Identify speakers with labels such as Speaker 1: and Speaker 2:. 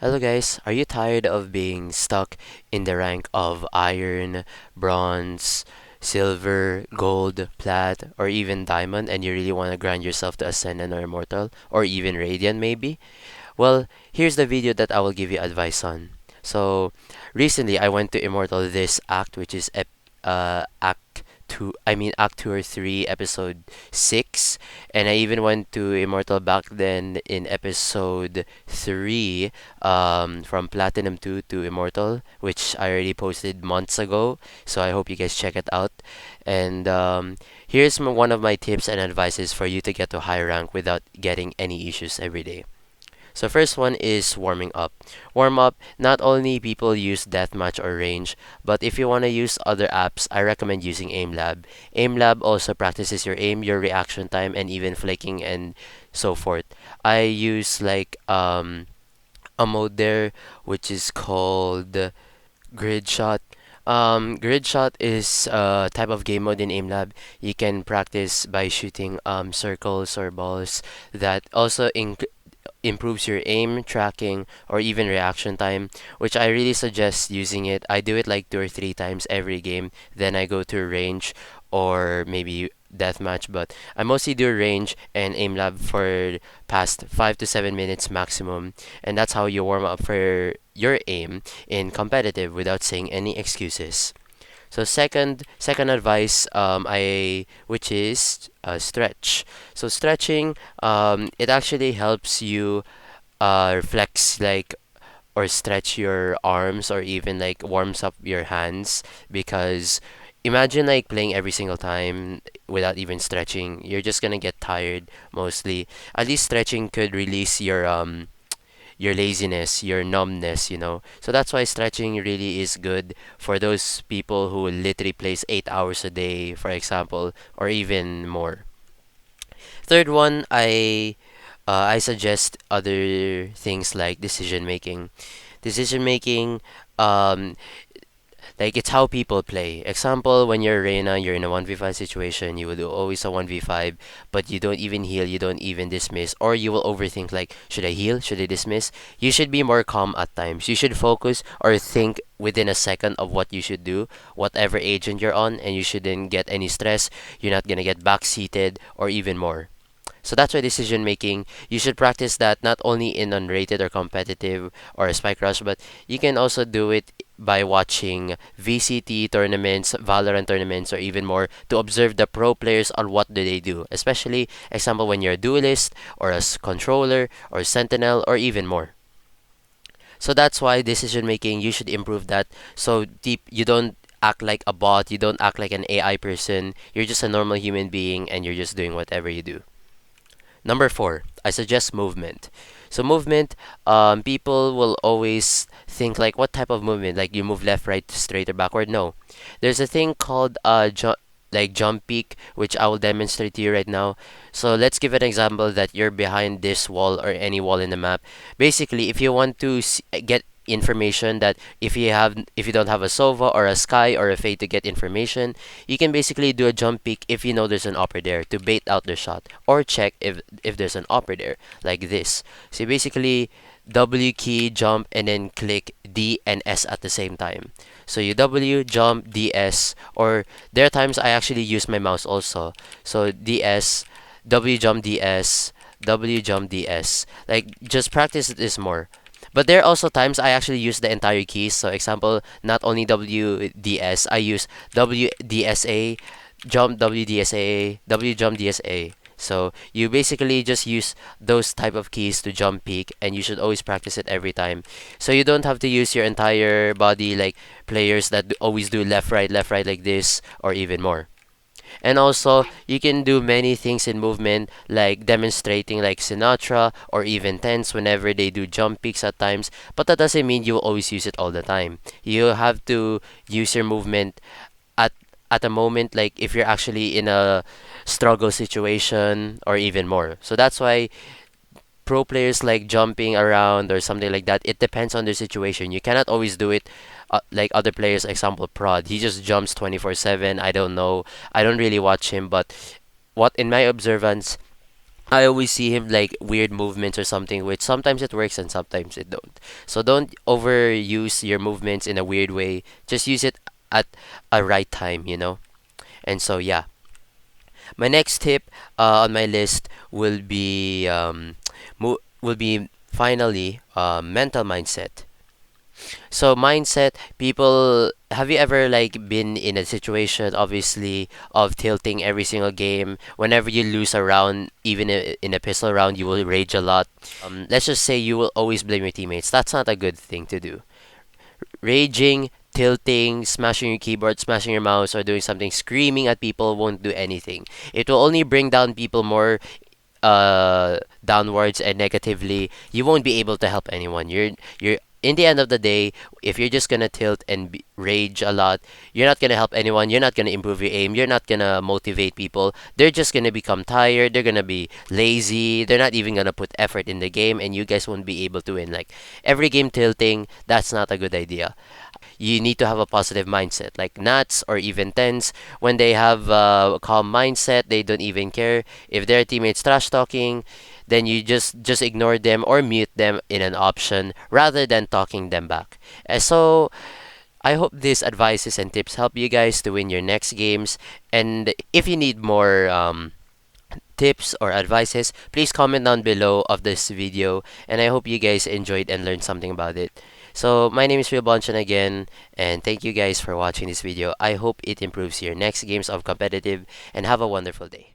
Speaker 1: Hello guys, are you tired of being stuck in the rank of iron, bronze, silver, gold, plat, or even diamond and you really want to grind yourself to ascendant or immortal, or even radiant maybe? Well, here's the video that I will give you advice on. So, recently I went to Immortal this act, which is Act 2, Act 2 or 3, Episode 6. And I even went to Immortal back then in Episode 3, from Platinum 2 to Immortal, which I already posted months ago. So I hope you guys check it out. And here's one of my tips and advices for you to get to high rank without getting any issues every day. So first one is warming up. Warm up, not only people use deathmatch or range, but if you want to use other apps, I recommend using AimLab. AimLab also practices your aim, your reaction time, and even flicking and so forth. I use a mode there which is called Grid Shot. Grid Shot is a type of game mode in AimLab. You can practice by shooting circles or balls that also improves your aim, tracking, or even reaction time, which I really suggest using it. I do it like 2 or 3 times every game. Then I go to range or maybe deathmatch, but I mostly do range and aim lab for past 5 to 7 minutes maximum, and that's how you warm up for your aim in competitive without saying any excuses. So second advice, I which is stretch. So stretching, it actually helps you flex like or stretch your arms or even like warms up your hands because imagine like playing every single time without even stretching, you're just gonna get tired mostly. At least stretching could release your laziness, your numbness. So that's why stretching really is good for those people who literally plays 8 hours a day, for example, or even more. Third one, I suggest other things like decision making. Decision making, um, like it's how people play. Example, when you're Reina, you're in a 1v5 situation, you will do always a 1v5, but you don't even heal, you don't even dismiss, or you will overthink like, should I heal? Should I dismiss? You should be more calm at times. You should focus or think within a second of what you should do, whatever agent you're on, and you shouldn't get any stress. You're not gonna get backseated or even more. So that's why decision making, you should practice that not only in unrated or competitive or a spike rush, but you can also do it by watching VCT tournaments, Valorant tournaments, or even more to observe the pro players on what do they do. Especially, example, when you're a duelist or a controller or sentinel or even more. So that's why decision making, you should improve that. So deep, you don't act like a bot, you don't act like an AI person. You're just a normal human being and you're just doing whatever you do. Number four, I suggest movement. So movement, people will always think like what type of movement? Like you move left, right, straight, or backward? No, there's a thing called like jump peak, which I will demonstrate to you right now. So let's give an example that you're behind this wall or any wall in the map. Basically, if you want to get information that if you don't have a Sova or a Sky or a Fade to get information, you can basically do a jump peek if you know there's an upper there to bait out the shot or check if there's an upper there like this. So basically W key jump and then click D and S at the same time. So you W jump DS, or there are times I actually use my mouse also. So DS, W jump DS, W jump DS. Like just practice this more. But there are also times I actually use the entire keys. So example, not only WDS, I use WDSA, jump WDSA, W jump DSA. So you basically just use those type of keys to jump peak, and you should always practice it every time. So you don't have to use your entire body like players that always do left right like this or even more. And also, you can do many things in movement, like demonstrating like Sinatra or even Tense whenever they do jump peaks at times. But that doesn't mean you will always use it all the time. You have to use your movement at at a moment like if you're actually in a struggle situation or even more. So that's why pro players like jumping around or something like that, it depends on their situation. You cannot always do it like other players, example Prod. He just jumps 24/7. I don't know. I don't really watch him, but what in my observance, I always see him like weird movements or something, which sometimes it works and sometimes it don't. So don't overuse your movements in a weird way. Just use it at a right time, you know. And so yeah, my next tip on my list will be will be finally mental mindset. So mindset, people, have you ever like been in a situation, obviously, of tilting every single game? Whenever you lose a round, even in a pistol round, you will rage a lot. Let's just say you will always blame your teammates. That's not a good thing to do. Raging, tilting, smashing your keyboard, smashing your mouse, or doing something, screaming at people won't do anything. It will only bring down people more downwards and negatively. You won't be able to help anyone. You're in the end of the day, if you're just gonna tilt and rage a lot, you're not gonna help anyone. You're not gonna improve your aim. You're not gonna motivate people. They're just gonna become tired. They're gonna be lazy. They're not even gonna put effort in the game, and you guys won't be able to win. Like every game tilting, that's not a good idea. You need to have a positive mindset. Like Nats or even Tens, when they have a calm mindset, they don't even care if their teammates trash talking. Then you just ignore them or mute them in an option rather than talking them back. So I hope these advices and tips help you guys to win your next games. And if you need more tips or advices, please comment down below of this video. And I hope you guys enjoyed and learned something about it. So my name is Bonchon again, and thank you guys for watching this video. I hope it improves your next games of competitive, and have a wonderful day.